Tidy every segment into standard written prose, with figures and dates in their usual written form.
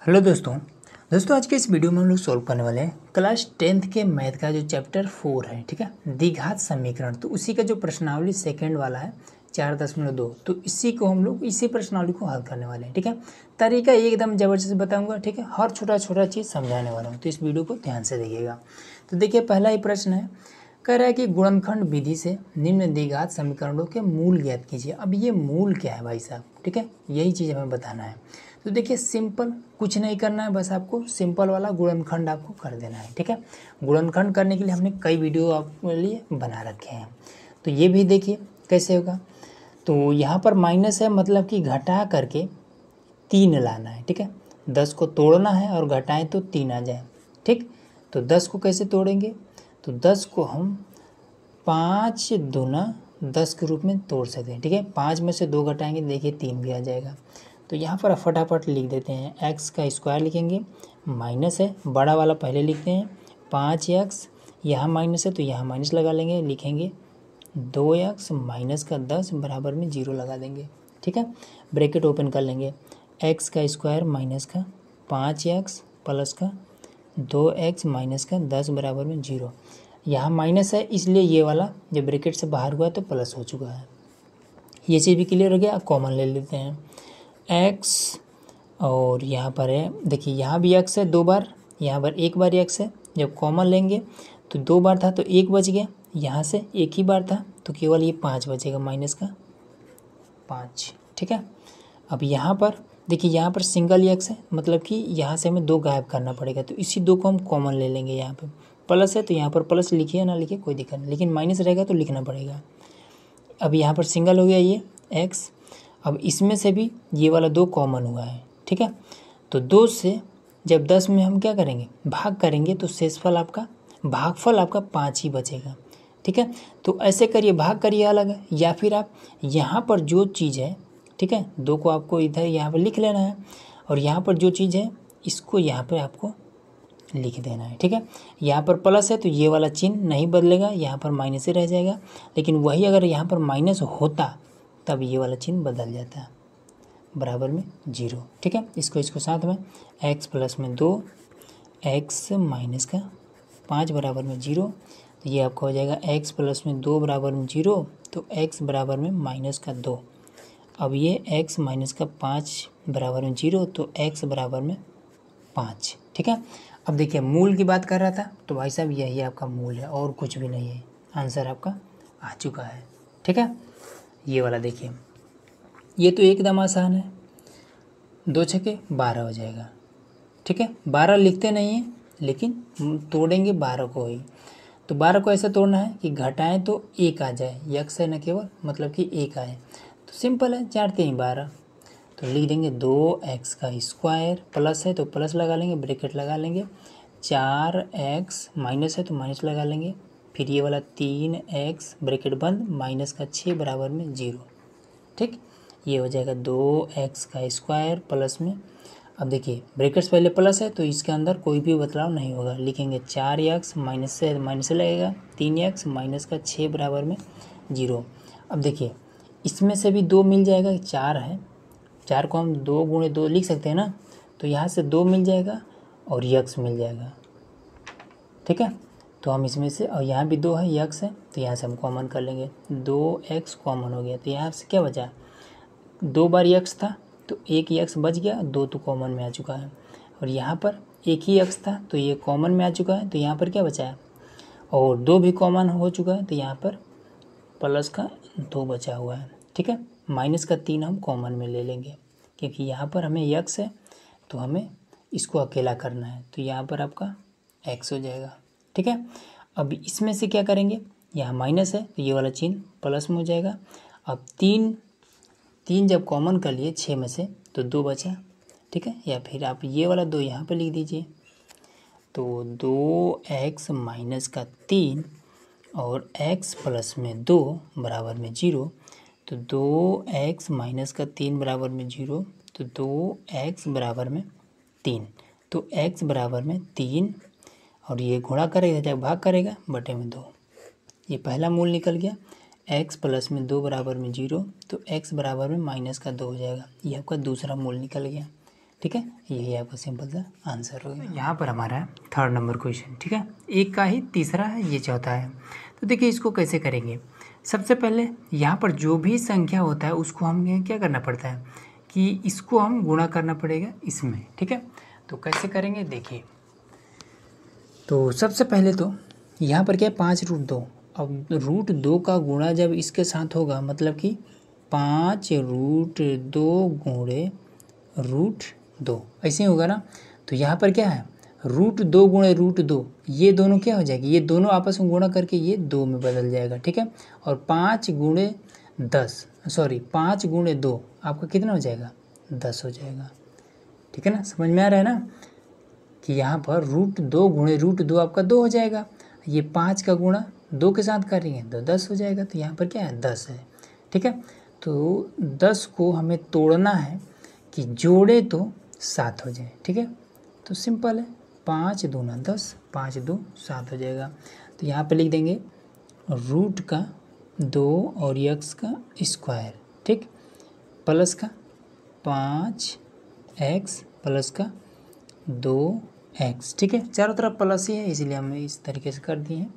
Hello दोस्तों आज के इस वीडियो में हम लोग सॉल्व करने वाले हैं क्लास 10th के मैथ का जो चैप्टर 4 है। ठीक है, द्विघात समीकरण। तो उसी का जो प्रश्नावली सेकंड वाला है 4.2, तो इसी को हम लोग इसी प्रश्नावली को हल करने वाले हैं। ठीक है, तरीका एकदम जबरदस्त बताऊंगा। ठीक है, हर छोटा छोटा चीज़ समझाने वाला हूँ, तो इस वीडियो को ध्यान से देखिएगा। तो देखिए, पहला ही प्रश्न है, कह रहा है कि गुणनखंड विधि से निम्न द्विघात समीकरणों के मूल ज्ञात कीजिए। अब ये मूल क्या है भाई साहब? ठीक है, यही चीज़ हमें बताना है। तो देखिए, सिंपल कुछ नहीं करना है, बस आपको सिंपल वाला गुणनखंड आपको कर देना है। ठीक है, गुणनखंड करने के लिए हमने कई वीडियो आपके लिए बना रखे हैं, तो ये भी देखिए कैसे होगा। तो यहाँ पर माइनस है, मतलब कि घटा करके 3 लाना है। ठीक है, 10 को तोड़ना है और घटाएं तो 3 आ जाए। ठीक, तो 10 को कैसे तोड़ेंगे? तो 10 को हम 5 दूना 10 के रूप में तोड़ सकते हैं। ठीक है, 5 में से 2 घटाएंगे, देखिए 3 भी आ जाएगा। तो यहाँ पर फटाफट लिख देते हैं, एक्स का स्क्वायर लिखेंगे, माइनस है, बड़ा वाला पहले लिखते हैं, 5x, यहाँ माइनस है तो यहाँ माइनस लगा लेंगे, लिखेंगे 2x माइनस का 10 बराबर में 0 लगा देंगे। ठीक है, ब्रैकेट ओपन कर लेंगे, एक्स का स्क्वायर माइनस का 5x प्लस का 2x माइनस का 10 बराबर में 0। यहाँ माइनस है इसलिए ये वाला जब ब्रैकेट से बाहर हुआ तो प्लस हो चुका है। ये चीज़ भी क्लियर हो गया। अब कॉमन ले लेते हैं, x और यहाँ पर है, देखिए यहाँ भी x है 2 बार, यहाँ पर 1 बार x है। जब कॉमन लेंगे तो 2 बार था तो 1 बच गया, यहाँ से 1 ही बार था तो केवल ये 5 बचेगा, माइनस का 5। ठीक है, अब यहाँ पर देखिए, यहाँ पर सिंगल x है, मतलब कि यहाँ से हमें 2 गायब करना पड़ेगा, तो इसी 2 को हम कॉमन ले लेंगे। यहाँ पे प्लस है तो यहाँ पर प्लस लिखिए ना लिखिए कोई दिक्कत नहीं, लेकिन माइनस रहेगा तो लिखना पड़ेगा। अब यहाँ पर सिंगल हो गया ये x, अब इसमें से भी ये वाला 2 कॉमन हुआ है। ठीक है, तो 2 से जब 10 में हम क्या करेंगे, भाग करेंगे, तो शेषफल आपका भागफल आपका 5 ही बचेगा। ठीक है, तो ऐसे करिए, भाग करिए अलग है, या फिर आप यहाँ पर जो चीज़ है, ठीक है, 2 को आपको इधर यहाँ पर लिख लेना है, और यहाँ पर जो चीज़ है इसको यहाँ पर आपको लिख देना है। ठीक है, यहाँ पर प्लस है तो ये वाला चिन्ह नहीं बदलेगा, यहाँ पर माइनस ही रह जाएगा, लेकिन वही अगर यहाँ पर माइनस होता तब ये वाला चिन्ह बदल जाता है, बराबर में 0। ठीक है, इसको साथ में x प्लस में 2 x माइनस का 5 बराबर में 0, तो ये आपका हो जाएगा x प्लस में 2 बराबर में 0, तो x बराबर में माइनस का 2। अब ये x माइनस का 5 बराबर में 0, तो x बराबर में 5। ठीक है, अब देखिए मूल की बात कर रहा था, तो भाई साहब यही आपका मूल है और कुछ भी नहीं है, आंसर आपका आ चुका है। ठीक है, ये वाला देखिए, ये तो एकदम आसान है, 2 छक्के 12 हो जाएगा। ठीक है, 12 लिखते नहीं हैं लेकिन तोड़ेंगे 12 को ही, तो 12 को ऐसा तोड़ना है कि घटाएं तो 1 आ जाए, यक्स है न केवल, मतलब कि 1 आए, तो सिंपल है, 4 3 12, तो लिख देंगे 2x का स्क्वायर, प्लस है तो प्लस लगा लेंगे, ब्रैकेट लगा लेंगे, 4x माइनस है तो माइनस लगा लेंगे, फिर ये वाला 3x ब्रैकेट बंद, माइनस का 6 बराबर में 0। ठीक, ये हो जाएगा 2x का स्क्वायर प्लस में, अब देखिए ब्रैकेट्स पहले प्लस है तो इसके अंदर कोई भी बदलाव नहीं होगा, लिखेंगे 4x माइनस से लगेगा, 3x माइनस का 6 बराबर में 0। अब देखिए इसमें से भी 2 मिल जाएगा, 4 है, 4 को हम 2 गुणे 2 लिख सकते हैं ना, तो यहाँ से 2 मिल जाएगा और यक्स मिल जाएगा। ठीक है, तो हम इसमें से, और यहाँ भी 2 है, यक्स है, तो यहाँ से हम कॉमन कर लेंगे, 2x कॉमन हो गया, तो यहाँ से क्या बचा, 2 बार यक्स था तो 1 यक्स बच गया, 2 तो कॉमन में आ चुका है, और यहाँ पर 1 ही यक्स था तो ये कॉमन में आ चुका है, तो यहाँ पर क्या बचा है, और 2 भी कॉमन हो चुका है, तो यहाँ पर प्लस का 2 बचा हुआ है। ठीक है, माइनस का 3 हम कॉमन में ले लेंगे, क्योंकि यहाँ पर हमें यक्स है तो हमें इसको अकेला करना है, तो यहाँ पर आपका x हो जाएगा। ठीक है, अब इसमें से क्या करेंगे, यहाँ माइनस है तो ये वाला चिन्ह प्लस में हो जाएगा। अब 3 जब कॉमन कर लिए 6 में से तो 2 बचा। ठीक है, या फिर आप ये वाला 2 यहाँ पर लिख दीजिए, तो 2x माइनस का 3 और x प्लस में 2 बराबर में 0, तो 2x माइनस का 3 बराबर में 0, तो 2x बराबर में 3, तो x बराबर में 3, और ये गुणा करेगा जब भाग करेगा बटे में 2, ये पहला मूल निकल गया। x प्लस में 2 बराबर में 0, तो x बराबर में माइनस का 2 हो जाएगा, ये आपका दूसरा मूल निकल गया। ठीक है, यही आपका सिंपल सा आंसर होगा। यहाँ पर हमारा थर्ड नंबर क्वेश्चन, ठीक है, एक का ही तीसरा है, ये चौथा है। तो देखिए इसको कैसे करेंगे। सबसे पहले यहाँ पर जो भी संख्या होता है उसको हमें क्या करना पड़ता है कि इसको हम गुणा करना पड़ेगा इसमें, ठीक है। तो कैसे करेंगे देखिए। तो सबसे पहले तो यहाँ पर क्या है 5√2। अब √2 का गुणा जब इसके साथ होगा मतलब कि 5√2 गुणे √2 ऐसे ही होगा ना। तो यहाँ पर क्या है √2 गुणे √2, ये दोनों क्या हो जाएगी, ये दोनों आपस में गुणा करके ये 2 में बदल जाएगा, ठीक है। और 5 गुणे 2 आपका कितना हो जाएगा 10 हो जाएगा, ठीक है ना। समझ में आ रहा है ना कि यहाँ पर √2 गुणे √2 आपका 2 हो जाएगा। ये 5 का गुणा 2 के साथ करेंगे तो 10 हो जाएगा। तो यहाँ पर क्या है 10 है, ठीक है। तो 10 को हमें तोड़ना है कि जोड़े तो 7 हो जाए, ठीक है। तो सिंपल है 5 दूना 10, 5 2 7 हो जाएगा। तो यहाँ पे लिख देंगे रूट का 2 और x का स्क्वायर, ठीक, प्लस का 5x प्लस का 2x, ठीक है। चारों तरफ प्लस ही है इसलिए हमने इस तरीके से कर दिए हैं।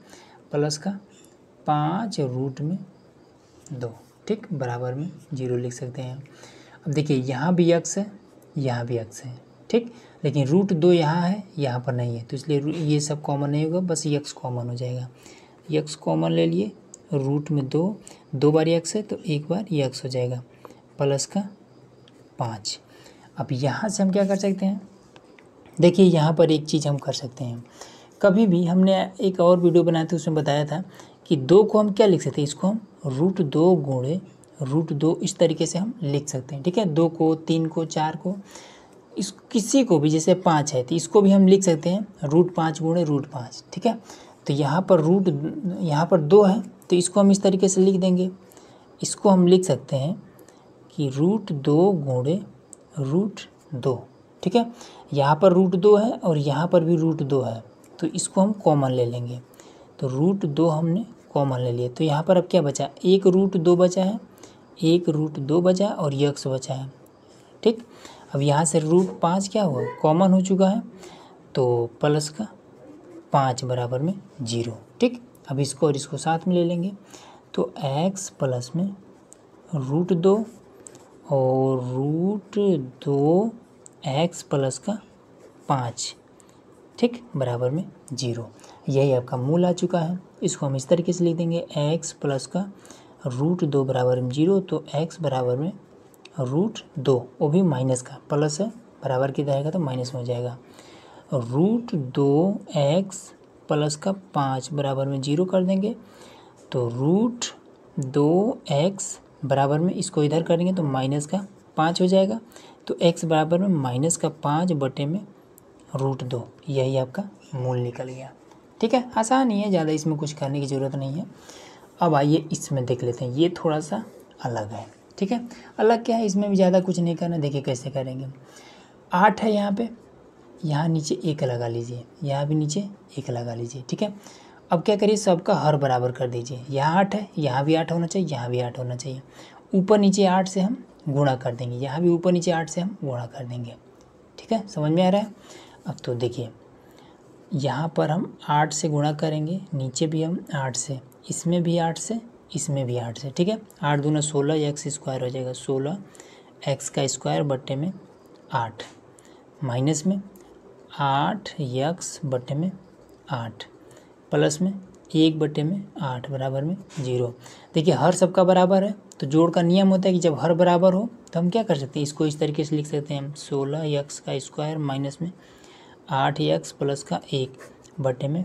प्लस का 5√2, ठीक, बराबर में 0 लिख सकते हैं। अब देखिए यहाँ भी x है, यहाँ भी x है, ठीक, लेकिन √2 यहाँ है, यहाँ पर नहीं है, तो इसलिए ये सब कॉमन नहीं होगा, बस x कॉमन हो जाएगा। x कॉमन ले लिए, रूट में 2 बार x है तो एक बार x हो जाएगा, प्लस का 5। अब यहाँ से हम क्या कर सकते हैं, देखिए यहाँ पर एक चीज़ हम कर सकते हैं। कभी भी हमने एक और वीडियो बनाया था उसमें बताया था कि 2 को हम क्या लिख सकते हैं, इसको हम √2 गुणे √2 इस तरीके से हम लिख सकते हैं, ठीक है। 2 को 3 को 4 को इस किसी को भी, जैसे 5 है तो इसको भी हम लिख सकते हैं √5 गुणे √5, ठीक है। तो यहाँ पर 2 है तो इसको हम इस तरीके से लिख देंगे। इसको हम लिख सकते हैं कि √2 गुणे √2, ठीक है। यहाँ पर √2 है और यहाँ पर भी √2 है तो इसको हम कॉमन ले लेंगे। तो √2 हमने कॉमन ले लिया तो यहाँ पर अब क्या बचा, एक √2 बचा है, एक √2 बचा और x बचा है, ठीक। अब यहाँ से √5 क्या हुआ कॉमन हो चुका है तो प्लस का 5 बराबर में 0, ठीक। अब इसको और इसको साथ में ले लेंगे तो x प्लस में √2 और √2x प्लस का 5, ठीक, बराबर में 0। यही आपका मूल आ चुका है। इसको हम इस तरीके से लिख देंगे x प्लस का √2 बराबर में 0, तो x बराबर में √2, वो भी माइनस का, प्लस है बराबर की रहेगा तो माइनस में हो जाएगा। √2x प्लस का 5 बराबर में 0 कर देंगे तो √2x बराबर में इसको इधर करेंगे तो माइनस का 5 हो जाएगा। तो x बराबर में माइनस का 5 बटे में √2, यही आपका मूल निकल गया, ठीक है। आसान ही है, ज़्यादा इसमें कुछ करने की ज़रूरत नहीं है। अब आइए इसमें देख लेते हैं, ये थोड़ा सा अलग है, ठीक है। अलग क्या है, इसमें भी ज़्यादा कुछ नहीं करना। देखिए कैसे करेंगे। 8 है यहाँ पे, यहाँ नीचे 1 लगा लीजिए, यहाँ भी नीचे 1 लगा लीजिए, ठीक है। अब क्या करिए, सबका हर बराबर कर दीजिए। यहाँ 8 है, यहाँ भी 8 होना चाहिए, यहाँ भी 8 होना चाहिए। ऊपर नीचे 8 से हम गुणा कर देंगे, यहाँ भी ऊपर नीचे 8 से हम गुणा कर देंगे, ठीक है। समझ में आ रहा है। अब तो देखिए यहाँ पर हम 8 से गुणा करेंगे, नीचे भी हम 8 से, इसमें भी 8 से, इसमें भी 8 से, ठीक है। 8 दूना 16 x स्क्वायर हो जाएगा, 16 x का स्क्वायर बटे में 8, माइनस में 8 x बटे में 8, प्लस में 1 बटे में 8 बराबर में 0। देखिए हर सबका बराबर है तो जोड़ का नियम होता है कि जब हर बराबर हो तो हम क्या कर सकते हैं, इसको इस तरीके से लिख सकते हैं हम 16 x का स्क्वायर माइनस में 8x प्लस का 1 बटे में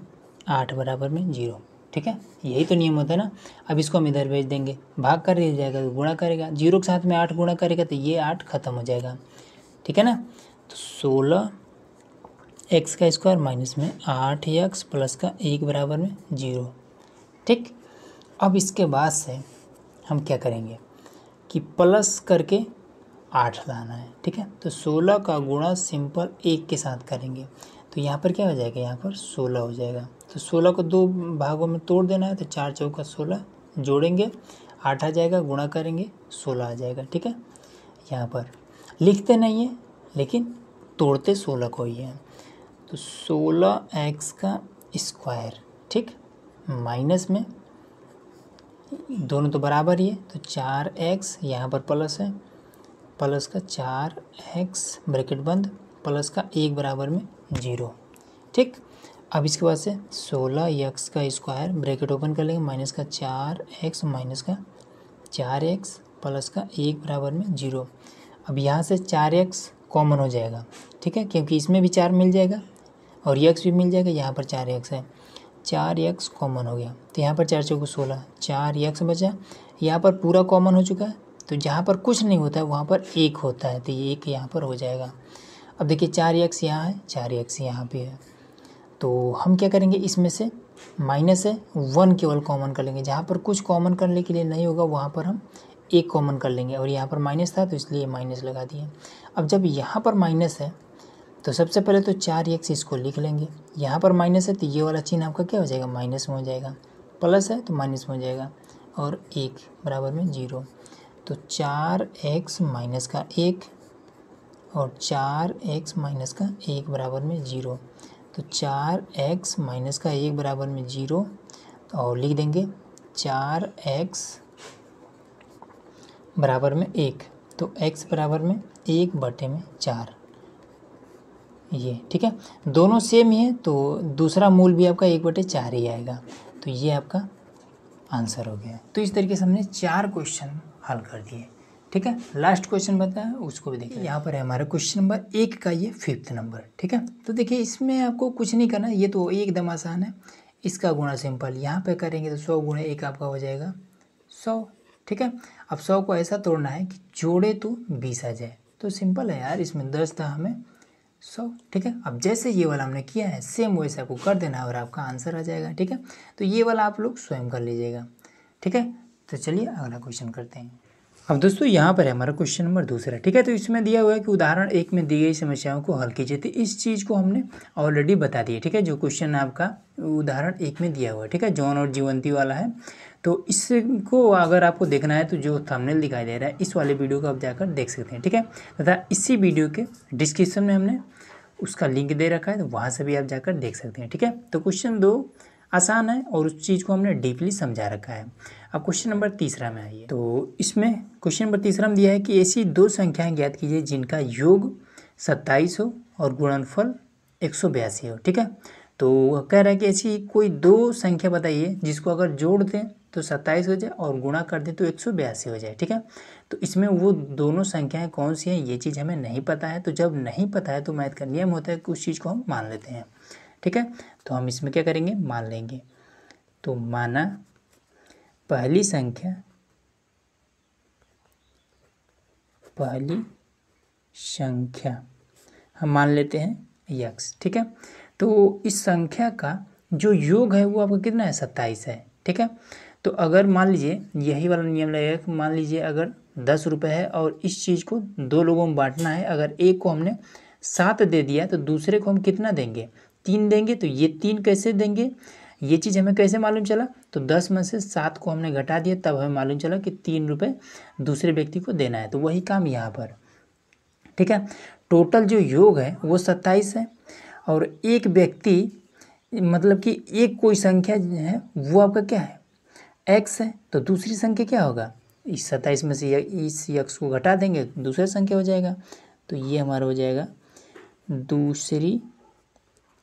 8 बराबर में 0, ठीक है। यही तो नियम होता है ना। अब इसको हम इधर भेज देंगे, भाग कर दिया जाएगा तो गुणा करेगा, 0 के साथ में 8 गुणा करेगा तो ये 8 खत्म हो जाएगा, ठीक है ना। तो 16 x का स्क्वायर माइनस में 8x प्लस का 1 बराबर में 0, ठीक। अब इसके बाद से हम क्या करेंगे कि प्लस करके 8 लाना है, ठीक है। तो 16 का गुणा सिंपल 1 के साथ करेंगे तो यहाँ पर क्या हो जाएगा, यहाँ पर 16 हो जाएगा। तो 16 को 2 भागों में तोड़ देना है तो 4 चौका 16 जोड़ेंगे 8 आ जाएगा, गुणा करेंगे 16 आ जाएगा, ठीक है। यहाँ पर लिखते नहीं है लेकिन तोड़ते 16 को ही है। तो 16x का स्क्वायर, ठीक, माइनस में दोनों तो बराबर ही है, तो 4x यहाँ पर प्लस है, प्लस का 4x ब्रैकेट बंद, प्लस का 1 बराबर में 0, ठीक। अब इसके बाद से 16x का स्क्वायर ब्रैकेट ओपन कर लेंगे, माइनस का 4x माइनस का 4x प्लस का 1 बराबर में 0। अब यहाँ से 4x कॉमन हो जाएगा, ठीक है, क्योंकि इसमें भी 4 मिल जाएगा और x भी मिल जाएगा, यहाँ पर 4x है, 4x कॉमन हो गया, तो यहाँ पर 4 चौको 16, 4x बचा, यहाँ पर पूरा कॉमन हो चुका है, तो जहाँ पर कुछ नहीं होता है वहाँ पर 1 होता है, तो ये 1 यहाँ पर हो जाएगा। अब देखिए 4x यहाँ है, 4x यहाँ पे है, तो हम क्या करेंगे, इसमें से माइनस है 1 केवल कॉमन कर लेंगे, जहाँ पर कुछ कॉमन करने के लिए नहीं होगा वहाँ पर हम 1 कॉमन कर लेंगे, और यहाँ पर माइनस था तो इसलिए माइनस लगा दिए। अब जब यहाँ पर माइनस है तो सबसे पहले तो 4x इसको लिख लेंगे, यहाँ पर माइनस है तो ये वाला चिन्ह आपका क्या हो जाएगा, माइनस में हो जाएगा, प्लस है तो माइनस में हो जाएगा, और 1 बराबर में 0, तो 4x माइनस का 1 और 4x माइनस का 1 बराबर में 0, तो 4x माइनस का 1 बराबर में 0, और लिख देंगे 4x बराबर में 1, तो x बराबर में 1/4, ये ठीक है, दोनों सेम ही है तो दूसरा मूल भी आपका 1/4 ही आएगा, तो ये आपका आंसर हो गया। तो इस तरीके से हमने 4 क्वेश्चन हल कर दिए, ठीक है। लास्ट क्वेश्चन बताया उसको भी देखिए, यहाँ पर है हमारा क्वेश्चन नंबर 1 का ये 5th नंबर, ठीक है। तो देखिए इसमें आपको कुछ नहीं करना, ये तो एकदम आसान है, इसका गुणा सिंपल यहाँ पे करेंगे तो 100 गुणे 1 आपका हो जाएगा 100, ठीक है। अब 100 को ऐसा तोड़ना है कि जोड़े तो 20 आ जाए, तो सिंपल है यार, इसमें 10 था हमें 100, ठीक है। अब जैसे ये वाला हमने किया है सेम वैसे आपको कर देना है और आपका आंसर आ जाएगा, ठीक है। तो ये वाला आप लोग स्वयं कर लीजिएगा, ठीक है। तो चलिए अगला क्वेश्चन करते हैं। अब दोस्तों यहाँ पर है हमारा क्वेश्चन नंबर 2, ठीक है। तो इसमें दिया हुआ है कि उदाहरण 1 में दी गई समस्याओं को हल कीजिए, तो इस चीज़ को हमने ऑलरेडी बता दिया, ठीक है। जो क्वेश्चन आपका उदाहरण 1 में दिया हुआ है, ठीक है, जॉन और जीवंती वाला है, तो इसको अगर आपको देखना है तो जो थंबनेल दिखाई दे रहा है इस वाले वीडियो को आप जाकर देख सकते हैं, ठीक है। तथा इसी वीडियो के डिस्क्रिप्शन में हमने उसका लिंक दे रखा है, तो वहाँ से भी आप जाकर देख सकते हैं, ठीक है। तो क्वेश्चन 2 आसान है और उस चीज़ को हमने डीपली समझा रखा है। अब क्वेश्चन नंबर 3 में आइए, तो इसमें क्वेश्चन नंबर 3 में दिया है कि ऐसी 2 संख्याएं ज्ञात कीजिए जिनका योग 27 हो और गुणनफल 182 हो, ठीक है। तो कह रहा है कि ऐसी कोई 2 संख्या बताइए जिसको अगर जोड़ दें तो 27 हो जाए और गुणा कर दें तो 182 हो जाए, ठीक है। तो इसमें वो दोनों संख्याएं कौन सी हैं ये चीज़ हमें नहीं पता है, तो जब नहीं पता है तो मैथ का नियम होता है कि उस चीज़ को हम मान लेते हैं, ठीक है। तो हम इसमें क्या करेंगे, मान लेंगे, तो माना पहली संख्या हम मान लेते हैं x, ठीक है। तो इस संख्या का जो योग है वो आपका कितना है, 27 है, ठीक है। तो अगर मान लीजिए यही वाला नियम लगेगा कि मान लीजिए अगर 10 रुपये है और इस चीज़ को 2 लोगों में बांटना है, अगर एक को हमने 7 दे दिया तो दूसरे को हम कितना देंगे, 3 देंगे, तो ये 3 कैसे देंगे, ये चीज़ हमें कैसे मालूम चला, तो 10 में से 7 को हमने घटा दिया, तब हमें मालूम चला कि 3 रुपये दूसरे व्यक्ति को देना है, तो वही काम यहाँ पर, ठीक है। टोटल जो योग है वो 27 है और एक व्यक्ति मतलब कि एक कोई संख्या है वो आपका क्या है, x है, तो दूसरी संख्या क्या होगा, इस 27 में से इस x को घटा देंगे दूसरा संख्या हो जाएगा, तो ये हमारा हो जाएगा दूसरी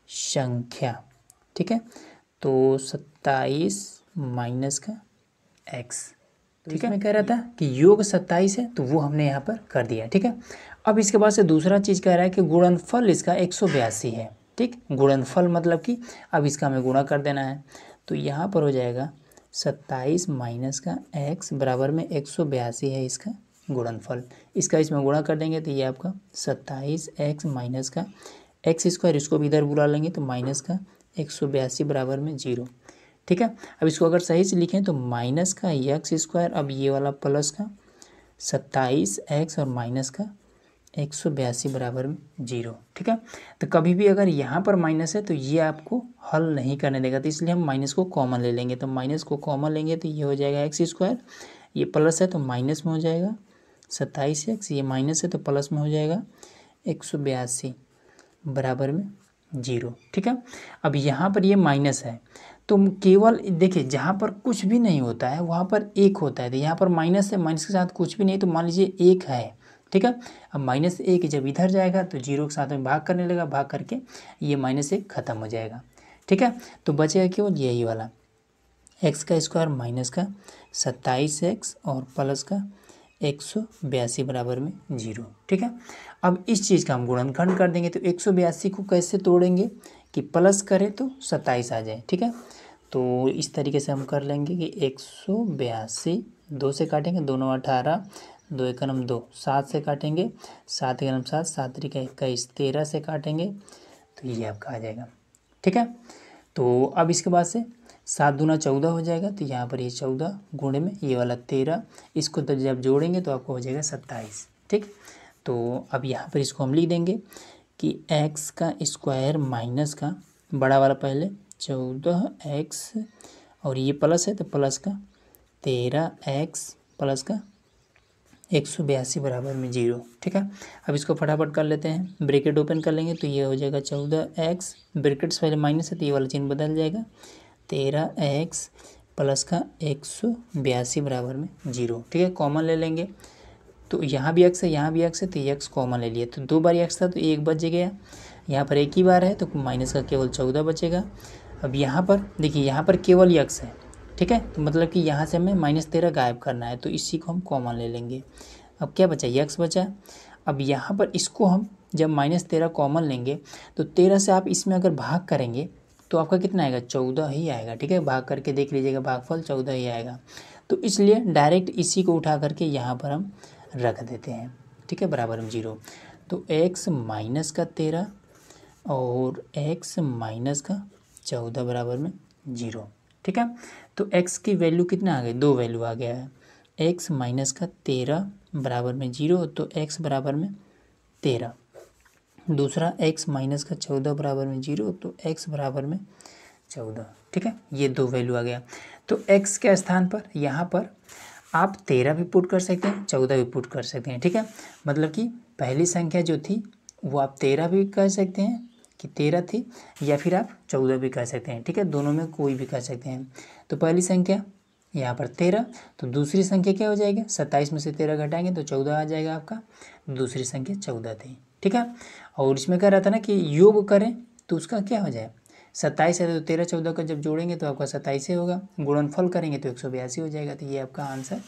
संख्या, ठीक है। तो 27 माइनस का x, ठीक है। मैं कह रहा था कि योग 27 है तो वो हमने यहाँ पर कर दिया, ठीक है। अब इसके बाद से दूसरा चीज़ कह रहा है कि गुणनफल इसका 182 है, ठीक। गुणनफल मतलब कि अब इसका हमें गुणा कर देना है, तो यहाँ पर हो जाएगा 27 माइनस का x बराबर में 182 है इसका गुणनफल, इसका इसमें गुणा कर देंगे तो ये आपका 27x माइनस का x स्क्वायर, इसको भी इधर बुला लेंगे तो माइनस का 182 बराबर में 0, ठीक है। अब इसको अगर सही से लिखें तो माइनस का x स्क्वायर, अब ये वाला प्लस का 27x और माइनस का 182 बराबर में 0, ठीक है। तो कभी भी अगर यहाँ पर माइनस है तो ये आपको हल नहीं करने देगा, तो इसलिए हम माइनस को कॉमन ले लेंगे, तो माइनस को कॉमन लेंगे तो ये हो जाएगा x स्क्वायर, ये प्लस है तो माइनस में हो जाएगा 27x, ये माइनस है तो प्लस में हो जाएगा 182, बराबर में 0, ठीक है। अब यहाँ पर ये माइनस है तो केवल देखिए जहाँ पर कुछ भी नहीं होता है वहाँ पर 1 होता है, तो यहाँ पर माइनस है, माइनस के साथ कुछ भी नहीं तो मान लीजिए 1 है, ठीक है। अब -1 जब इधर जाएगा तो 0 के साथ में भाग करने लगा, भाग करके ये -1 खत्म हो जाएगा, ठीक है। तो बचेगा केवल यही वाला x का स्क्वायर माइनस का 27x और प्लस का 182 बराबर में 0, ठीक है। अब इस चीज़ का हम गुणनखंड कर देंगे तो 182 को कैसे तोड़ेंगे कि प्लस करें तो 27 आ जाए, ठीक है। तो इस तरीके से हम कर लेंगे कि 182 2 से काटेंगे, 2 9 18, 2 1 9 2, 7 से काटेंगे, 7 1 7, 7 3 21, 13 से काटेंगे तो ये आपका आ जाएगा, ठीक है। तो अब इसके बाद से 7 दूना 14 हो जाएगा, तो यहाँ पर ये 14 गुणे में ये वाला 13, इसको तो जब जोड़ेंगे तो आपको हो जाएगा 27, ठीक। तो अब यहाँ पर इसको हम लिख देंगे कि x का स्क्वायर माइनस का बड़ा वाला पहले 14x और ये प्लस है तो प्लस का 13x प्लस का 182 बराबर में 0, ठीक है। अब इसको फटाफट कर लेते हैं, ब्रैकेट ओपन कर लेंगे तो ये हो जाएगा 14x, ब्रैकेट से पहले माइनस है तो ये वाला चिन्ह बदल जाएगा, 13x प्लस का 182 बराबर में 0, ठीक है। कॉमन ले लेंगे तो यहाँ भी x है, यहाँ भी x है, तो ये x कॉमन ले लिया तो 2 बार x था तो 1 बच गया, यहाँ पर एक ही बार है तो माइनस का केवल 14 बचेगा। अब यहाँ पर देखिए यहाँ पर केवल x है, ठीक है, तो मतलब कि यहाँ से हमें -13 गायब करना है तो इसी को हम कॉमन ले लेंगे। अब क्या बचा, x बचा। अब यहाँ पर इसको हम जब -13 कॉमन लेंगे तो 13 से आप इसमें अगर भाग करेंगे तो आपका कितना आएगा, 14 ही आएगा, ठीक है। भाग करके देख लीजिएगा, भागफल 14 ही आएगा, तो इसलिए डायरेक्ट इसी को उठा करके यहाँ पर हम रख देते हैं, ठीक है, बराबर में 0। तो x माइनस का 13 और x माइनस का 14 बराबर में 0, ठीक है। तो x की वैल्यू कितना आ गई, 2 वैल्यू आ गया है, x माइनस का 13 बराबर में 0, तो x बराबर में 13, दूसरा x माइनस का 14 बराबर में 0, तो x बराबर में 14, ठीक है। ये 2 वैल्यू आ गया। तो x के स्थान पर यहाँ पर आप 13 भी पुट कर सकते हैं, 14 भी पुट कर सकते हैं, ठीक है। मतलब कि पहली संख्या जो थी वो आप 13 भी कह सकते हैं कि 13 थी, या फिर आप 14 भी कह सकते हैं, ठीक है, दोनों में कोई भी कह सकते हैं। तो पहली संख्या यहाँ पर 13, तो दूसरी संख्या क्या हो जाएगी, 27 में से 13 घटाएंगे तो 14 आ जाएगा आपका, दूसरी संख्या 14 थी, ठीक है। और इसमें कह रहा था ना कि योग करें तो उसका क्या हो जाए, 27 है तो 13 14 का जब जोड़ेंगे तो आपका 27 ही होगा, गुणनफल करेंगे तो 182 हो जाएगा, तो ये आपका आंसर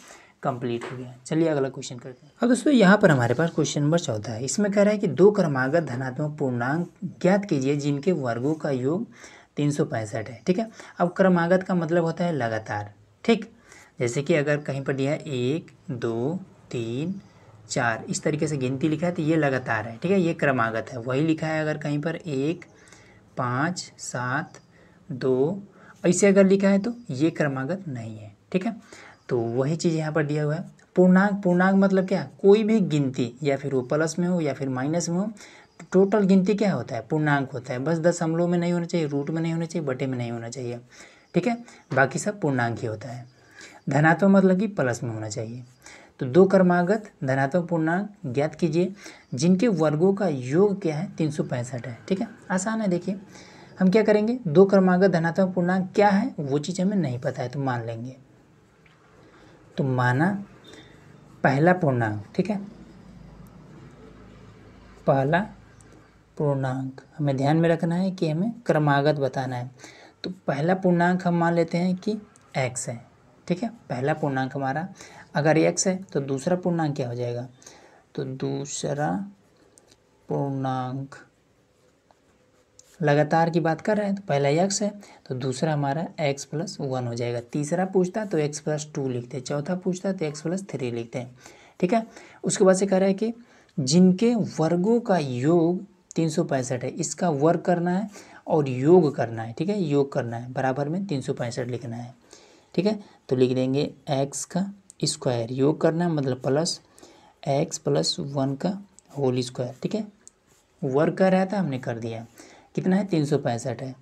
कंप्लीट हो गया। चलिए अगला क्वेश्चन करते हैं। अब दोस्तों यहाँ पर हमारे पास क्वेश्चन नंबर 14 है। इसमें कह रहा है कि 2 क्रमागत धनात्मक पूर्णांक ज्ञात कीजिए जिनके वर्गों का योग 365 है, ठीक है। अब क्रमागत का मतलब होता है लगातार, ठीक। जैसे कि अगर कहीं पर दिया है 1 2 3 4 इस तरीके से गिनती लिखा है तो ये लगातार है, ठीक है, ये क्रमागत है। वही लिखा है अगर कहीं पर 1 5 7 2 ऐसे अगर लिखा है तो ये क्रमागत नहीं है, ठीक है। तो वही चीज़ यहाँ पर दिया हुआ है। पूर्णांक, पूर्णांक मतलब क्या, कोई भी गिनती या फिर वो प्लस में हो या फिर माइनस में हो, टोटल गिनती क्या होता है, पूर्णांक होता है। बस दशमलव में नहीं होना चाहिए, रूट में नहीं होना चाहिए, बटे में नहीं होना चाहिए, ठीक है, बाकी सब पूर्णांक ही होता है। धनात्मक मतलब कि प्लस में होना चाहिए। तो 2 क्रमागत धनात्मक पूर्णांक ज्ञात कीजिए जिनके वर्गों का योग क्या है, 365 है, ठीक है। आसान है, देखिए हम क्या करेंगे, 2 क्रमागत धनात्मक पूर्णांक क्या है वो चीज़ हमें नहीं पता है तो मान लेंगे। तो माना पहला पूर्णांक, ठीक है, पहला पूर्णांक हमें ध्यान में रखना है कि हमें क्रमागत बताना है। तो पहला पूर्णांक हम मान लेते हैं कि x है, ठीक है, पहला पूर्णांक हमारा अगर x है तो दूसरा पूर्णांक क्या हो जाएगा, तो दूसरा पूर्णांक लगातार की बात कर रहे हैं तो पहला x है तो दूसरा हमारा x + 1 हो जाएगा। तीसरा पूछता तो x + 2 लिखते हैं, चौथा पूछता तो x + 3 लिखते हैं, ठीक है। उसके बाद से कह रहा है कि जिनके वर्गों का योग 365 है, इसका वर्ग करना है और योग करना है, ठीक है, योग करना है, बराबर में 365 लिखना है, ठीक है। तो लिख देंगे x का स्क्वायर, योग करना है मतलब प्लस x + 1 का होल स्क्वायर, ठीक है। वर्ग कर रहा था हमने कर दिया, कितना है 365 है,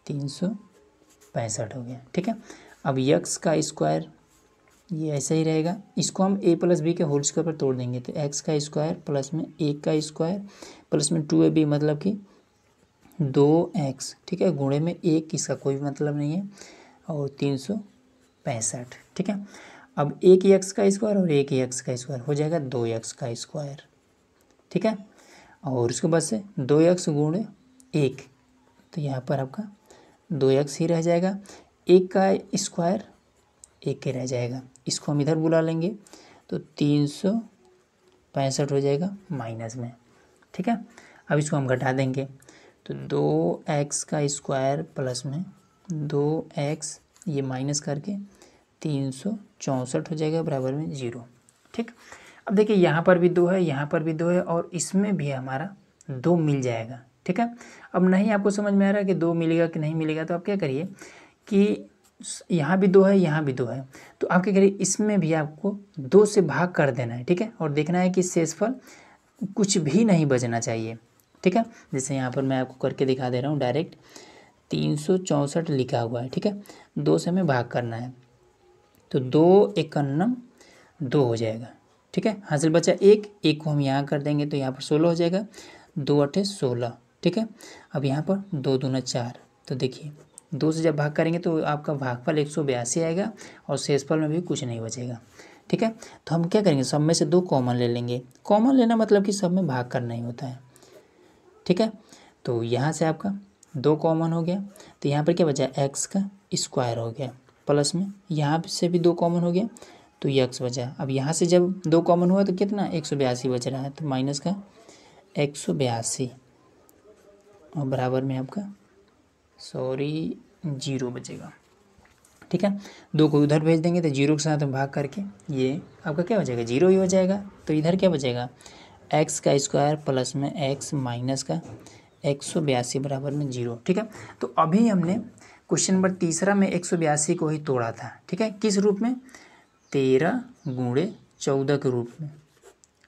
365 हो गया, ठीक है। अब x का स्क्वायर ये ऐसा ही रहेगा। इसको हम a प्लस बी के होल स्क्वायर पर तोड़ देंगे तो x का स्क्वायर प्लस में a का स्क्वायर प्लस में 2ab मतलब कि 2x, ठीक है, गुणे में 1, इसका कोई मतलब नहीं है, और 365, ठीक है। अब एक ही x का स्क्वायर और एक ही x का स्क्वायर हो जाएगा 2x का स्क्वायर, ठीक है। और उसके बाद से 2x गुणे 1, तो यहाँ पर आपका 2x ही रह जाएगा, 1 का स्क्वायर 1 के रह जाएगा, इसको हम इधर बुला लेंगे तो 365 हो जाएगा माइनस में, ठीक है। अब इसको हम घटा देंगे तो 2x का स्क्वायर प्लस में 2x ये माइनस करके 364 हो जाएगा बराबर में 0, ठीक। अब देखिए यहाँ पर भी 2 है, यहाँ पर भी 2 है, और इसमें भी हमारा 2 मिल जाएगा, ठीक है। अब नहीं आपको समझ में आ रहा है कि 2 मिलेगा कि नहीं मिलेगा, तो आप क्या करिए कि यहाँ भी 2 है, यहाँ भी 2 है, तो आप क्या करिए इसमें भी आपको 2 से भाग कर देना है, ठीक है, और देखना है कि शेषफल कुछ भी नहीं बचना चाहिए, ठीक है। जैसे यहाँ पर मैं आपको करके दिखा दे रहा हूँ, डायरेक्ट 364 लिखा हुआ है, ठीक है, 2 से हमें भाग करना है तो 2 एकन्नम 2 हो जाएगा, ठीक है। हासिल बचा 1 को हम यहाँ कर देंगे तो यहाँ पर 16 हो जाएगा, 2 अठे 16, ठीक है। अब यहाँ पर 2 दूना 4, तो देखिए 2 से जब भाग करेंगे तो आपका भागफल 182 आएगा और शेषफल में भी कुछ नहीं बचेगा, ठीक है। तो हम क्या करेंगे, सब में से 2 कॉमन ले लेंगे। कॉमन लेना मतलब कि सब में भाग करना ही होता है, ठीक है। तो यहाँ से आपका 2 कॉमन हो गया, तो यहाँ पर क्या बचा, x का स्क्वायर हो गया, प्लस में यहाँ से भी 2 कॉमन हो गया तो ये x बचा। अब यहाँ से जब 2 कॉमन हुआ तो कितना 182 बच रहा है, तो माइनस का 182 और बराबर में आपका 0 बचेगा, ठीक है। 2 को उधर भेज देंगे तो 0 के साथ भाग करके ये आपका क्या हो जाएगा, 0 ही हो जाएगा। तो इधर क्या बचेगा, x का स्क्वायर प्लस में x माइनस का 182 बराबर में 0, ठीक है। तो अभी हमने क्वेश्चन नंबर 3 में 182 को ही तोड़ा था, ठीक है, किस रूप में, 13 गुणे 14 के रूप में,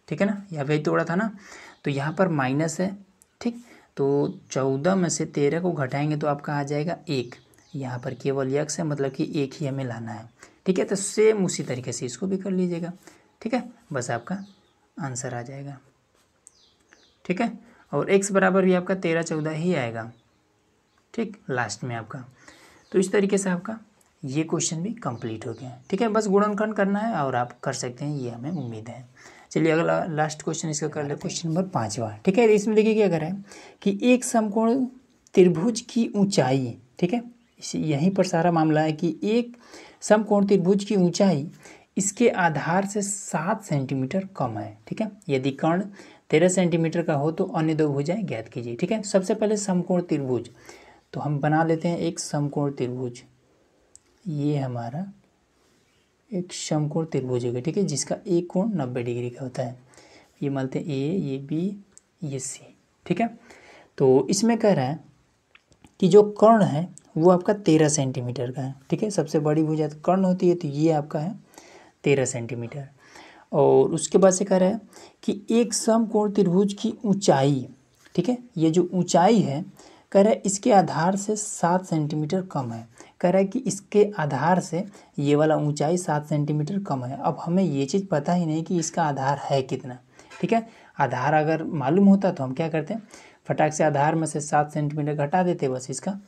ठीक है ना, यहाँ पे तोड़ा था ना। तो यहाँ पर माइनस है, ठीक, तो 14 में से 13 को घटाएंगे तो आपका आ जाएगा 1, यहाँ पर केवल x है, मतलब कि 1 ही हमें लाना है, ठीक है। तो सेम उसी तरीके से इसको भी कर लीजिएगा, ठीक है, बस आपका आंसर आ जाएगा, ठीक है। और x बराबर भी आपका 13 14 ही आएगा, ठीक, लास्ट में आपका। तो इस तरीके से आपका ये क्वेश्चन भी कंप्लीट हो गया, ठीक है। बस गुणनखंड करना है और आप कर सकते हैं, ये हमें उम्मीद है। चलिए अगला लास्ट क्वेश्चन इसका कर लेते हैं, क्वेश्चन नंबर 5वां, ठीक है। इसमें देखिए क्या करें कि एक समकोण त्रिभुज की ऊंचाई, ठीक है, यहीं पर सारा मामला है कि एक समकोण त्रिभुज की ऊंचाई इसके आधार से 7 सेंटीमीटर कम है, ठीक है। यदि कर्ण 13 सेंटीमीटर का हो तो अन्य 2 भुजाएं ज्ञात कीजिए, ठीक है। सबसे पहले समकोण त्रिभुज, तो हम बना लेते हैं एक समकोण त्रिभुज, ये हमारा एक समकोण त्रिभुज है, ठीक है, जिसका एक कोण 90 डिग्री का होता है। ये मानते हैं ए, ये बी, ये सी, ठीक है। तो इसमें कह रहा है कि जो कर्ण है वो आपका 13 सेंटीमीटर का है, ठीक है। सबसे बड़ी भुजा तो कर्ण होती है, तो ये आपका है 13 सेंटीमीटर। और उसके बाद से कह रहा है कि एक समकोण त्रिभुज की ऊंचाई, ठीक है, ये जो ऊंचाई है कह रहा है इसके आधार से 7 सेंटीमीटर कम है। कह रहा है कि इसके आधार से ये वाला ऊंचाई 7 सेंटीमीटर कम है। अब हमें ये चीज़ पता ही नहीं कि इसका आधार है कितना, ठीक है। आधार अगर मालूम होता तो हम क्या करते हैं, फटाक से आधार में से 7 सेंटीमीटर घटा देते, बस इसका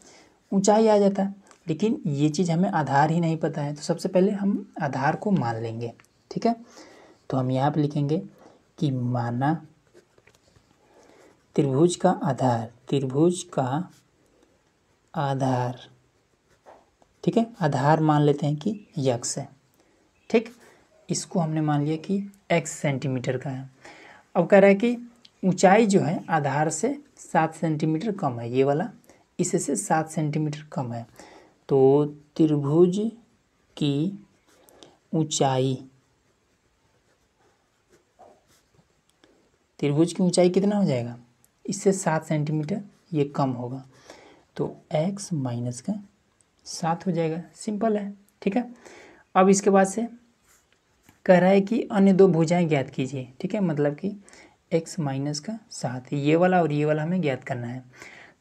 ऊंचाई आ जाता है। लेकिन ये चीज़ हमें आधार ही नहीं पता है, तो सबसे पहले हम आधार को मान लेंगे, ठीक है। तो हम यहाँ पे लिखेंगे कि माना त्रिभुज का आधार, त्रिभुज का आधार, ठीक है, आधार मान लेते हैं कि x है, ठीक। इसको हमने मान लिया कि x सेंटीमीटर का है। अब कह रहा है कि ऊंचाई जो है आधार से 7 सेंटीमीटर कम है, ये वाला इससे 7 सेंटीमीटर कम है। तो त्रिभुज की ऊंचाई, त्रिभुज की ऊंचाई कितना हो जाएगा, इससे 7 सेंटीमीटर ये कम होगा, तो x माइनस का 7 हो जाएगा, सिंपल है, ठीक है। अब इसके बाद से कह रहा है कि अन्य 2 भुजाएं ज्ञात कीजिए, ठीक है, मतलब कि x माइनस का 7, ये वाला और ये वाला हमें ज्ञात करना है।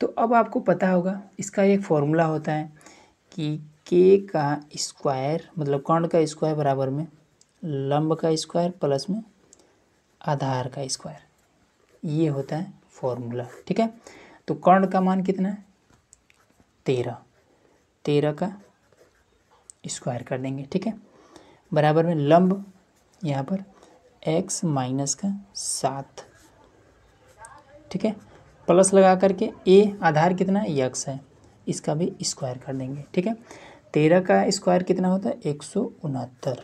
तो अब आपको पता होगा इसका एक फॉर्मूला होता है कि के का स्क्वायर मतलब कर्ण का स्क्वायर बराबर में लंब का स्क्वायर प्लस में आधार का स्क्वायर, ये होता है फॉर्मूला। ठीक है, तो कर्ण का मान कितना है 13, 13 का स्क्वायर कर देंगे। ठीक है, बराबर में लंब यहाँ पर x माइनस का 7। ठीक है, प्लस लगा करके a आधार कितना है x है, इसका भी स्क्वायर कर देंगे। ठीक है, 13 का स्क्वायर कितना होता है 169,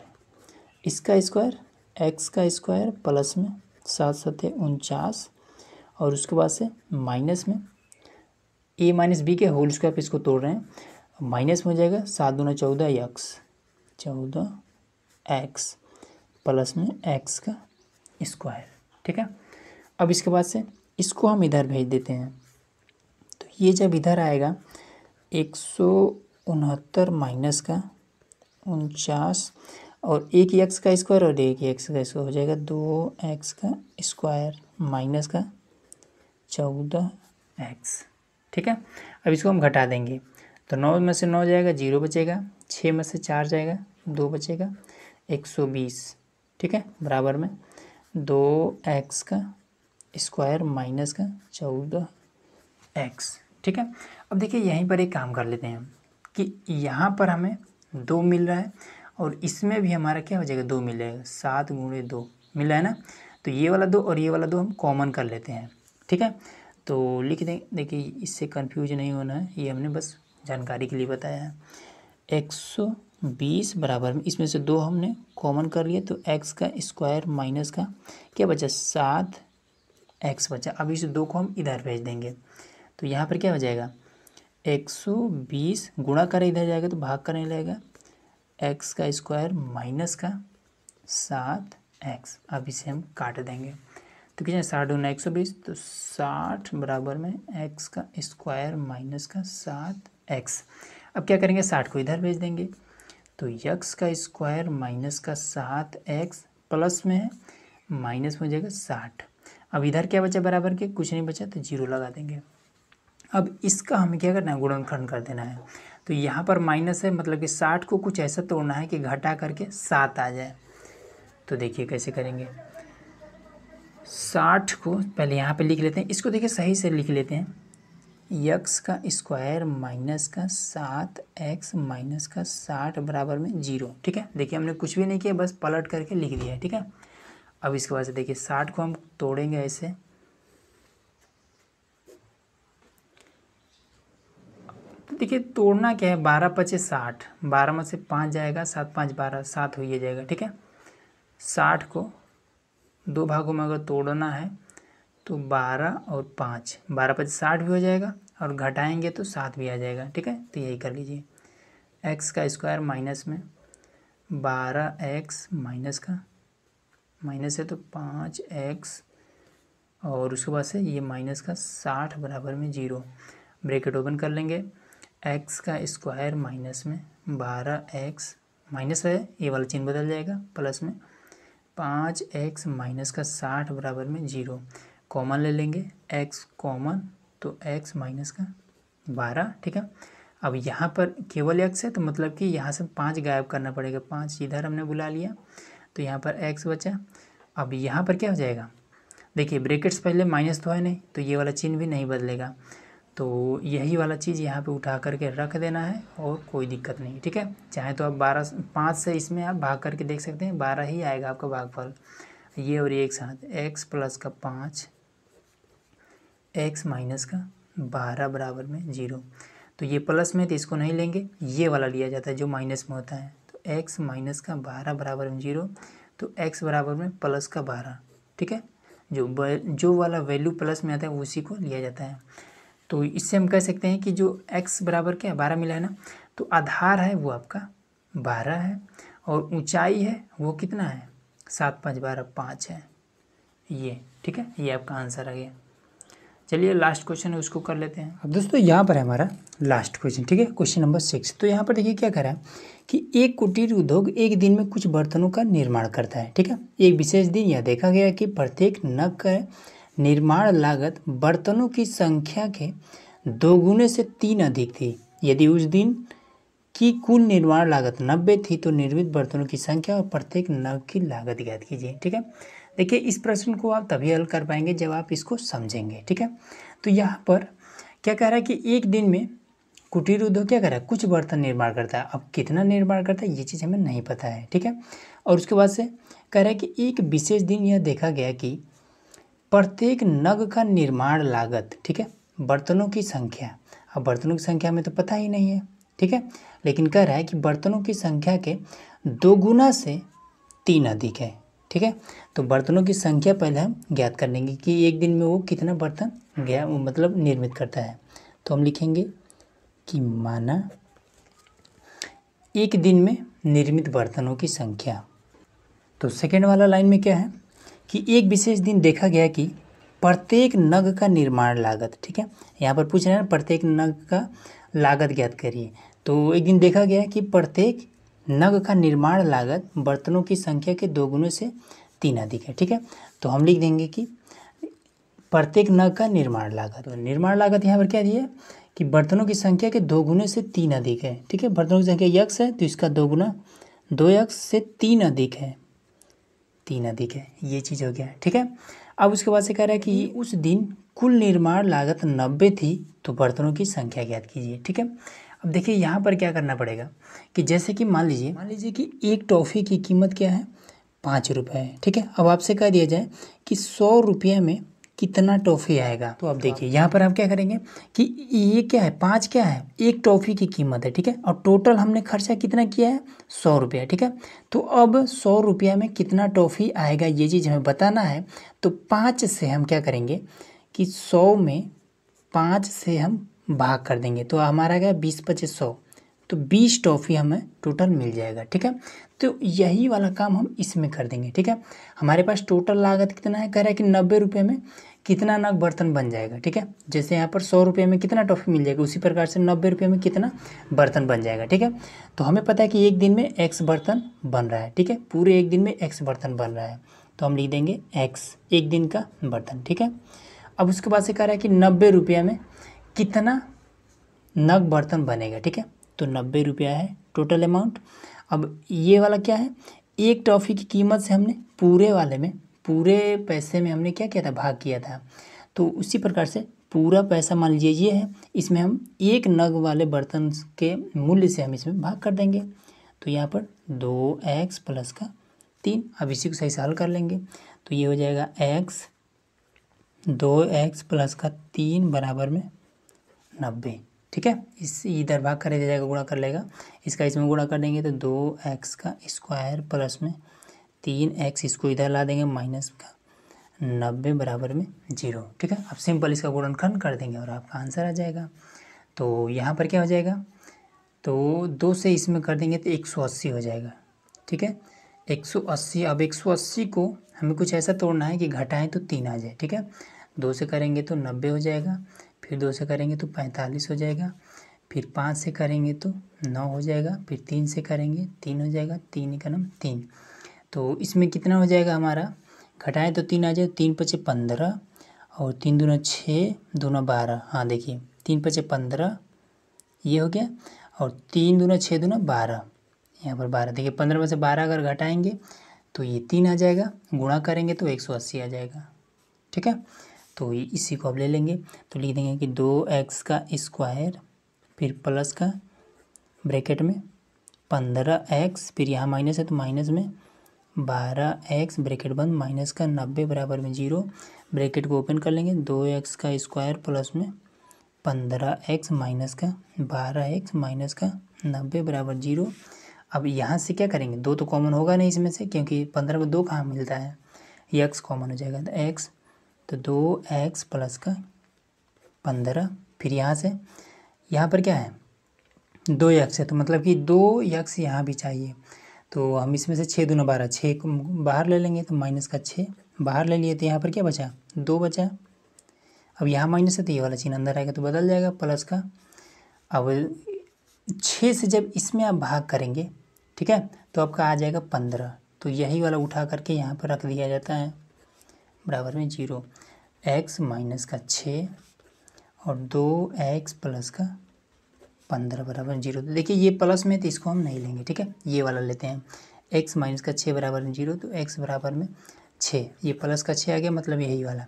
इसका स्क्वायर x का स्क्वायर प्लस में 7 7 49 और उसके बाद से माइनस में a माइनस बी के होल स्क्वायर पे इसको तोड़ रहे हैं, माइनस में हो जाएगा 7 दूना 14x, 14x प्लस में x का स्क्वायर। ठीक है, अब इसके बाद से इसको हम इधर भेज देते हैं, तो ये जब इधर आएगा 169 माइनस का 49 और एक x का स्क्वायर और एक x का स्क्वायर हो जाएगा 2x का स्क्वायर माइनस का 14x। ठीक है, अब इसको हम घटा देंगे, तो 9 में से 9 जाएगा 0 बचेगा, 6 में से 4 जाएगा 2 बचेगा 120। ठीक है, बराबर में 2x का स्क्वायर माइनस का 14x। ठीक है, अब देखिए यहीं पर एक काम कर लेते हैं कि यहाँ पर हमें 2 मिल रहा है और इसमें भी हमारा क्या हो जाएगा 2 मिल जाएगा, 7 गुणे 2 मिल रहा है ना, तो ये वाला 2 और ये वाला 2 हम कॉमन कर लेते हैं। ठीक है, तो लिख दें, देखिए इससे कंफ्यूज नहीं होना है, ये हमने बस जानकारी के लिए बताया है। 120 बराबर में इसमें से 2 हमने कॉमन कर लिए, तो x का स्क्वायर माइनस का क्या बचा 7x बचा। अब इस 2 को हम इधर भेज देंगे, तो यहाँ पर क्या हो जाएगा 120 गुणा करें इधर जाएगा तो भाग करने लगेगा x का स्क्वायर माइनस का 7x। अब इसे हम काट देंगे, तो कितना 60 गुना 120, तो 60 बराबर में x का स्क्वायर माइनस का 7x। अब क्या करेंगे 60 को इधर भेज देंगे, तो x का स्क्वायर माइनस का 7x प्लस में है माइनस में हो जाएगा 60। अब इधर क्या बचा बराबर के, कुछ नहीं बचा तो 0 लगा देंगे। अब इसका हमें क्या करना है गुणनखंड कर देना है, तो यहाँ पर माइनस है मतलब कि 60 को कुछ ऐसा तोड़ना है कि घटा करके 7 आ जाए। तो देखिए कैसे करेंगे, 60 को पहले यहाँ पे लिख लेते हैं, इसको देखिए सही से लिख लेते हैं, x का स्क्वायर माइनस का 7x माइनस का 60 बराबर में 0। ठीक है, देखिए हमने कुछ भी नहीं किया, बस पलट करके लिख दिया है। ठीक है, अब इसके बाद से देखिए 60 को हम तोड़ेंगे ऐसे, देखिए तोड़ना क्या है 12 पचे 60, 12 में से 5 जाएगा 7 5 12, 7 हो ही जाएगा। ठीक है, 60 को 2 भागों में अगर तोड़ना है तो 12 और 5, 12 पचे 60 भी हो जाएगा और घटाएंगे तो 7 भी आ जाएगा। ठीक है, तो यही कर लीजिए, x का स्क्वायर माइनस में 12x माइनस का माइनस है तो 5x और उसके बाद से ये माइनस का 60 बराबर में 0, ब्रैकेट ओपन कर लेंगे, x का स्क्वायर माइनस में 12x माइनस है ये वाला चिन्ह बदल जाएगा प्लस में 5x माइनस का 60 बराबर में 0, कॉमन ले लेंगे x कॉमन तो x माइनस का 12। ठीक है, अब यहाँ पर केवल x है तो मतलब कि यहाँ से 5 गायब करना पड़ेगा, 5 इधर हमने बुला लिया तो यहाँ पर x बचा। अब यहाँ पर क्या हो जाएगा, देखिए ब्रैकेट्स पहले माइनस तो है नहीं तो ये वाला चिन्ह भी नहीं बदलेगा, तो यही वाला चीज़ यहाँ पे उठा करके रख देना है और कोई दिक्कत नहीं। ठीक है, चाहे तो आप 5 से इसमें आप भाग करके देख सकते हैं, 12 ही आएगा आपका भागफल, ये और ये एक साथ x प्लस का 5 x माइनस का 12 बराबर में 0, तो ये प्लस में तो इसको नहीं लेंगे, ये वाला लिया जाता है जो माइनस में होता है, तो x माइनस का 12 बराबर में 0, तो x बराबर में प्लस का 12। ठीक है, जो वाला वैल्यू प्लस में आता है उसी को लिया जाता है। तो इससे हम कह सकते हैं कि जो x बराबर क्या 12 मिला है ना, तो आधार है वो आपका 12 है और ऊंचाई है वो कितना है 7 5 12 5 है ये। ठीक है, ये आपका आंसर आ गया। चलिए लास्ट क्वेश्चन है उसको कर लेते हैं। अब दोस्तों यहाँ पर है हमारा लास्ट क्वेश्चन। ठीक है, क्वेश्चन नंबर 6। तो यहाँ पर देखिए क्या कह रहा है कि एक कुटीर उद्योग एक दिन में कुछ बर्तनों का निर्माण करता है। ठीक है, एक विशेष दिन यह देखा गया कि प्रत्येक नग का निर्माण लागत बर्तनों की संख्या के 2 गुने से 3 अधिक थी। यदि उस दिन कि कुल निर्माण लागत 90 थी तो निर्मित बर्तनों की संख्या और प्रत्येक नग की लागत ज्ञात कीजिए। ठीक है, देखिए इस प्रश्न को आप तभी हल कर पाएंगे जब आप इसको समझेंगे। ठीक है, तो यहाँ पर क्या कह रहा है कि एक दिन में कुटीर उद्योग क्या कर रहा है, कुछ बर्तन निर्माण करता है। अब कितना निर्माण करता है ये चीज़ हमें नहीं पता है। ठीक है, और उसके बाद से कह रहा है कि एक विशेष दिन यह देखा गया कि प्रत्येक नग का निर्माण लागत, ठीक है, बर्तनों की संख्या, अब बर्तनों की संख्या में तो पता ही नहीं है। ठीक है, लेकिन कह रहा है कि बर्तनों की संख्या के 2 गुना से 3 अधिक है। ठीक है, तो बर्तनों की संख्या पहले हम ज्ञात कर लेंगे कि एक दिन में वो कितना बर्तन मतलब निर्मित करता है। तो हम लिखेंगे कि माना एक दिन में निर्मित बर्तनों की संख्या। तो सेकेंड वाला लाइन में क्या है कि एक विशेष दिन देखा गया कि प्रत्येक नग का निर्माण लागत, ठीक है, यहाँ पर पूछ रहे हैं प्रत्येक नग का लागत ज्ञात करिए। तो एक दिन देखा गया कि प्रत्येक नग का निर्माण लागत बर्तनों की संख्या के 2 गुने से 3 अधिक है। ठीक है, तो हम लिख देंगे कि प्रत्येक नग का निर्माण लागत, तो निर्माण लागत यहाँ पर क्या दिया है कि बर्तनों की संख्या के 2 गुने से 3 अधिक है। ठीक है, बर्तनों की संख्या यक्स है तो इसका 2 गुना 2x से 3 अधिक है, 3 अधिक है, ये चीज़ हो गया। ठीक है, अब उसके बाद से कह रहा है कि उस दिन कुल निर्माण लागत 90 थी तो बर्तनों की संख्या ज्ञात कीजिए। ठीक है, अब देखिए यहाँ पर क्या करना पड़ेगा कि जैसे कि मान लीजिए कि एक टॉफ़ी की कीमत क्या है, 5 रुपये है। ठीक है, अब आपसे कह दिया जाए कि 100 रुपये में कितना टॉफ़ी आएगा। तो अब देखिए यहाँ पर आप क्या करेंगे कि ये क्या है, 5 क्या है, एक टॉफ़ी की कीमत है। ठीक है, और टोटल हमने खर्चा कितना किया है, 100 रुपया। ठीक है, तो अब 100 रुपया में कितना टॉफ़ी आएगा ये चीज़ हमें बताना है। तो 5 से हम क्या करेंगे कि 100 में 5 से हम भाग कर देंगे तो हमारा क्या 20 25 100, तो 20 टॉफ़ी हमें टोटल मिल जाएगा। ठीक है, तो यही वाला काम हम इसमें कर देंगे। ठीक है, हमारे पास टोटल लागत कितना है, कह रहा है कि 90 रुपये में कितना नग बर्तन बन जाएगा। ठीक है, जैसे यहाँ पर 100 रुपये में कितना टॉफ़ी मिल जाएगा, उसी प्रकार से 90 रुपये में कितना बर्तन बन जाएगा। ठीक है, तो हमें पता है कि एक दिन में x बर्तन बन रहा है। ठीक है, पूरे एक दिन में x बर्तन बन रहा है तो हम लिख देंगे x, एक दिन का बर्तन। ठीक है, अब उसके बाद से कह रहा है कि 90 रुपये में कितना नग बर्तन बनेगा। ठीक है, तो 90 रुपया है टोटल अमाउंट। अब ये वाला क्या है, एक टॉफ़ी की कीमत से हमने पूरे वाले में, पूरे पैसे में हमने क्या किया था, भाग किया था। तो उसी प्रकार से पूरा पैसा मान लीजिए ये है, इसमें हम एक नग वाले बर्तन के मूल्य से हम इसमें भाग कर देंगे। तो यहाँ पर 2x प्लस का 3, अब इसी को सही से हल कर लेंगे तो ये हो जाएगा x, 2x प्लस का 3 बराबर में 90। ठीक है, इस इधर भाग कर जाएगा, गुणा कर लेगा, इसका इसमें गुणा कर देंगे तो 2x का स्क्वायर प्लस में 3x, इसको इधर ला देंगे माइनस का 90 बराबर में 0। ठीक है, अब सिंपल इसका गुणनखंड कर देंगे और आपका आंसर आ जाएगा। तो यहाँ पर क्या हो जाएगा, तो 2 से इसमें कर देंगे तो 180 हो जाएगा। ठीक है, 180, अब 180 को हमें कुछ ऐसा तोड़ना है कि घटाएं तो 3 आ जाए। ठीक है, 2 से करेंगे तो 90 हो जाएगा, फिर 2 से करेंगे तो 45 हो जाएगा, फिर 5 से करेंगे तो 9 हो जाएगा, फिर 3 से करेंगे 3 हो जाएगा, 3 का नाम 3। तो इसमें कितना हो जाएगा हमारा, घटाएं तो 3 आ जाए, 3 पचे 15 और 3 दूना 6, दूना 12। हाँ देखिए 3 पचे 15 ये हो गया, और 3 दूना 6 दूना 12, यहाँ पर 12। देखिए 15 में से 12 अगर घटाएंगे तो ये 3 आ जाएगा, गुणा करेंगे तो 180 आ जाएगा। ठीक है, तो इसी को अब ले लेंगे तो लिख देंगे कि 2x का स्क्वायर, फिर प्लस का ब्रैकेट में 15x, फिर यहाँ माइनस है तो माइनस में 12x, ब्रैकेट बंद, माइनस का 90 बराबर में 0, ब्रैकेट को ओपन कर लेंगे, 2x का स्क्वायर प्लस में 15x माइनस का 12x माइनस का 90 बराबर 0। अब यहाँ से क्या करेंगे, 2 तो कॉमन होगा नहीं इसमें से, क्योंकि 15 में 2 कहाँ मिलता है, ये x कॉमन हो जाएगा तो x, तो 2x प्लस का 15, फिर यहाँ से यहाँ पर क्या है 2x है, तो मतलब कि 2x यहाँ भी चाहिए। तो हम इसमें से 6 दूना 12, 6 को बाहर ले लेंगे तो माइनस का 6 बाहर ले लिए तो यहाँ पर क्या बचा, 2 बचा। अब यहाँ माइनस है तो ये वाला चिन्ह अंदर आएगा तो बदल जाएगा प्लस का। अब 6 से जब इसमें आप भाग करेंगे, ठीक है, तो आपका आ जाएगा 15, तो यही वाला उठा करके यहाँ पर रख दिया जाता है बराबर में 0, x माइनस का 6 और 2x प्लस का 15 बराबर 0। तो देखिए ये प्लस में तो इसको हम नहीं लेंगे, ठीक है, ये वाला लेते हैं। x माइनस का 6 बराबर 0, तो x बराबर में 6, ये प्लस का 6 आ गया, मतलब यही वाला।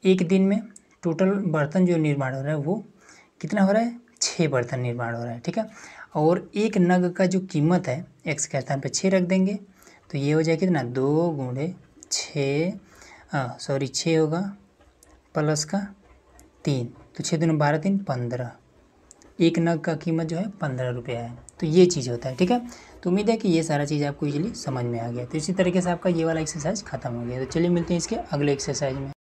एक दिन में टोटल बर्तन जो निर्माण हो रहा है वो कितना हो रहा है, 6 बर्तन निर्माण हो रहा है, ठीक है। और एक नग का जो कीमत है x के स्थान पे 6 रख देंगे, तो ये हो जाए कितना, 2 गुणे 6, 6 होगा प्लस का 3, तो 6 दूनी 12, 3 15, एक नग का कीमत जो है 15 रुपया है। तो ये चीज़ होता है, ठीक है। तो उम्मीद है कि ये सारा चीज़ आपको इजीली समझ में आ गया। तो इसी तरीके से आपका ये वाला एक्सरसाइज खत्म हो गया। तो चलिए मिलते हैं इसके अगले एक्सरसाइज में।